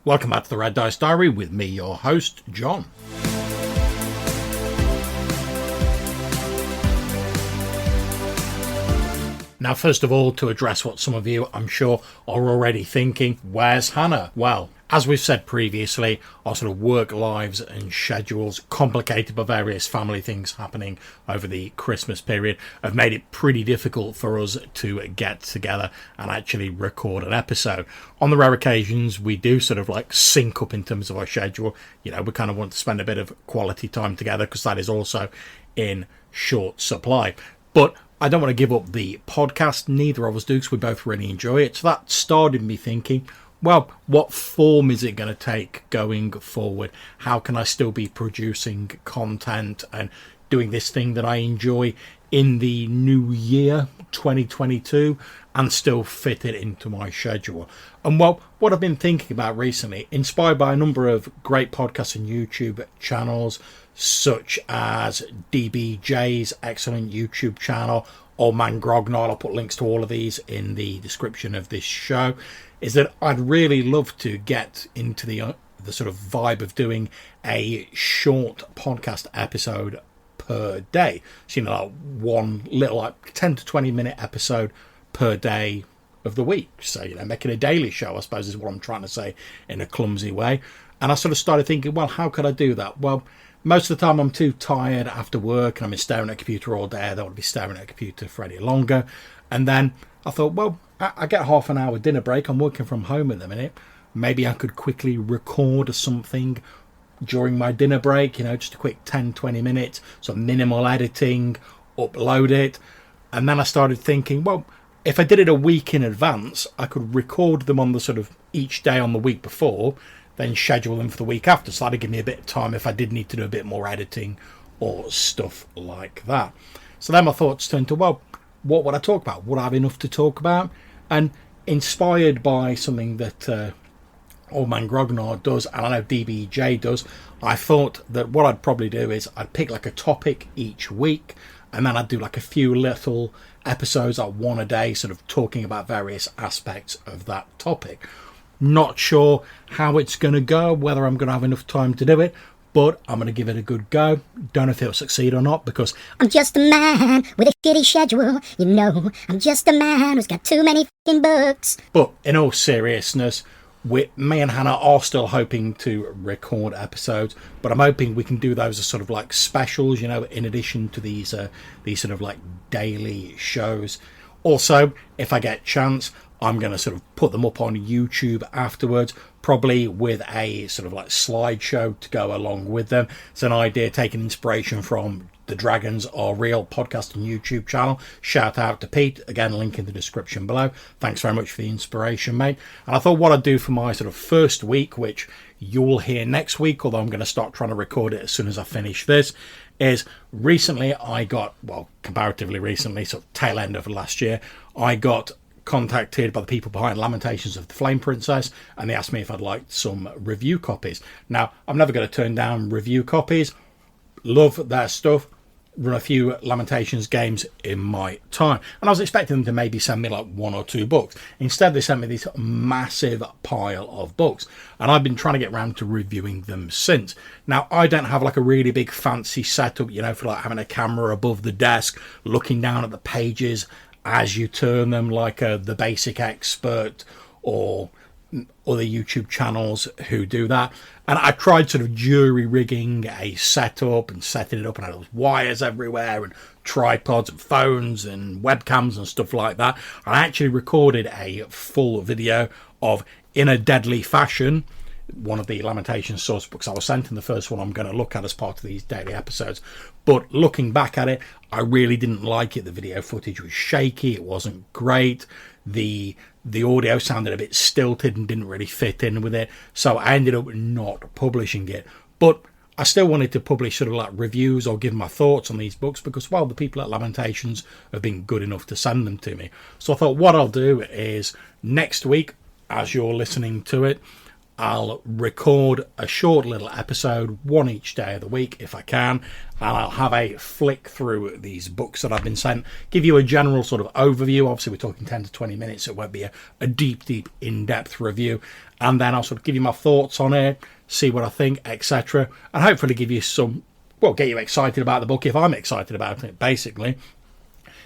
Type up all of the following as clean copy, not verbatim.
Welcome back to the Red Dice Diary with me, your host, John. Now, first of all, to address what some of you, I'm sure, are already thinking, where's Hannah? Well, as we've said previously, our sort of work lives and schedules, complicated by various family things happening over the Christmas period, have made it pretty difficult for us to get together and actually record an episode. On the rare occasions, we do sort of like sync up in terms of our schedule. You know, we kind of want to spend a bit of quality time together because that is also in short supply. But I don't want to give up the podcast. Neither of us do, because we both really enjoy it. So that started me thinking, well, what form is it going to take going forward? How can I still be producing content and doing this thing that I enjoy in the new year, 2022, and still fit it into my schedule? And well, what I've been thinking about recently, inspired by a number of great podcasts and YouTube channels, such as DBJ's excellent YouTube channel, Old Man Grognard, I'll put links to all of these in the description of this show, is that I'd really love to get into the sort of vibe of doing a short podcast episode per day. So, you know, like one little like 10 to 20 minute episode per day of the week. So, you know, making a daily show, I suppose, is what I'm trying to say in a clumsy way. And I sort of started thinking, well, how could I do that? Well, most of the time I'm too tired after work and I'm staring at a computer all day. I don't want to be staring at a computer for any longer. And then I thought, well, I get half an hour dinner break. I'm working from home at the minute. Maybe I could quickly record something during my dinner break, you know, just a quick 10, 20 minutes, some minimal editing, upload it. And then I started thinking, well, if I did it a week in advance, I could record them on the sort of each day on the week before, then schedule them for the week after. So that'd give me a bit of time if I did need to do a bit more editing or stuff like that. So then my thoughts turned to, well, what would I talk about? Would I have enough to talk about? And inspired by something that Old Man Grognard does, and I know DBJ does, I thought that what I'd probably do is I'd pick like a topic each week, and then I'd do like a few little episodes, like one a day, sort of talking about various aspects of that topic. Not sure how it's going to go, whether I'm going to have enough time to do it, but I'm going to give it a good go. Don't know if it'll succeed or not, because I'm just a man with a shitty schedule. You know, I'm just a man who's got too many fucking books. But in all seriousness, me and Hannah are still hoping to record episodes, but I'm hoping we can do those as sort of like specials, you know, in addition to these sort of like daily shows. Also, if I get a chance, I'm going to sort of put them up on YouTube afterwards, probably with a sort of like slideshow to go along with them. It's an idea taking inspiration from The Dragons Are Real podcast and YouTube channel. Shout out to Pete. Again, link in the description below. Thanks very much for the inspiration, mate. And I thought what I'd do for my sort of first week, which you'll hear next week, although I'm going to start trying to record it as soon as I finish this, is recently I got, well, comparatively recently, sort of tail end of last year, I got contacted by the people behind Lamentations of the Flame Princess, and they asked me if I'd like some review copies. Now, I'm never going to turn down review copies. Love their stuff. Run a few Lamentations games in my time, and I was expecting them to maybe send me like one or two books. Instead, they sent me this massive pile of books, and I've been trying to get around to reviewing them since. Now, I don't have like a really big fancy setup, you know, for like having a camera above the desk, looking down at the pages as you turn them, like the Basic Expert or other YouTube channels who do that. And I tried sort of jury rigging a setup and setting it up, and I had those wires everywhere and tripods and phones and webcams and stuff like that. I actually recorded a full video of In a Deadly Fashion, one of the Lamentations source books I was sent, in the first one I'm going to look at as part of these daily episodes. But looking back at it, I really didn't like it. The video footage was shaky, it wasn't great, the audio sounded a bit stilted and didn't really fit in with it, so I ended up not publishing it. But I still wanted to publish sort of like reviews or give my thoughts on these books, because, well, the people at Lamentations have been good enough to send them to me. So I thought what I'll do is next week, as you're listening to it, I'll record a short little episode, one each day of the week if I can, and I'll have a flick through these books that I've been sent, give you a general sort of overview. Obviously, we're talking 10 to 20 minutes. It won't be a deep, in-depth review. And then I'll sort of give you my thoughts on it, see what I think, etc. And hopefully give you get you excited about the book if I'm excited about it, basically.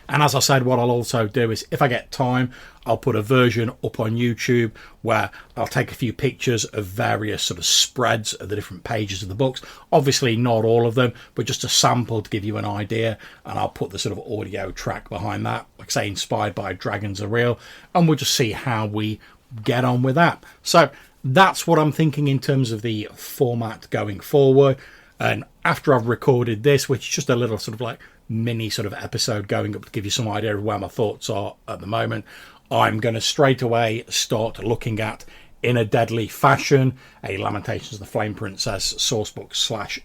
And as I said, what I'll also do is, if I get time, I'll put a version up on YouTube where I'll take a few pictures of various sort of spreads of the different pages of the books. Obviously not all of them, but just a sample to give you an idea. And I'll put the sort of audio track behind that, like I say, inspired by Dragons Are Real. And we'll just see how we get on with that. So that's what I'm thinking in terms of the format going forward. And after I've recorded this, which is just a little sort of like mini sort of episode going up to give you some idea of where my thoughts are at the moment, I'm going to straight away start looking at In a Deadly Fashion, a Lamentations of the Flame Princess sourcebook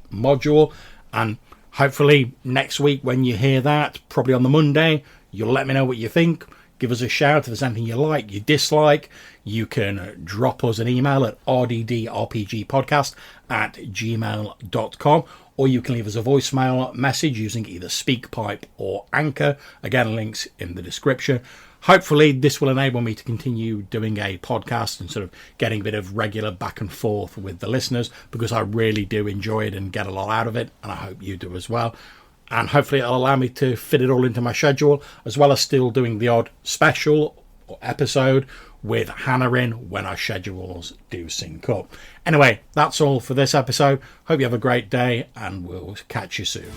/ module. And hopefully next week when you hear that, probably on the Monday, you'll let me know what you think. Give us a shout if there's anything you like, you dislike. You can drop us an email at rddrpgpodcast@gmail.com, or you can leave us a voicemail message using either SpeakPipe or Anchor. Again, links in the description. Hopefully this will enable me to continue doing a podcast and sort of getting a bit of regular back and forth with the listeners, because I really do enjoy it and get a lot out of it, and I hope you do as well. And hopefully it'll allow me to fit it all into my schedule, as well as still doing the odd special or episode with Hannah in when our schedules do sync up. Anyway, that's all for this episode. Hope you have a great day, and we'll catch you soon.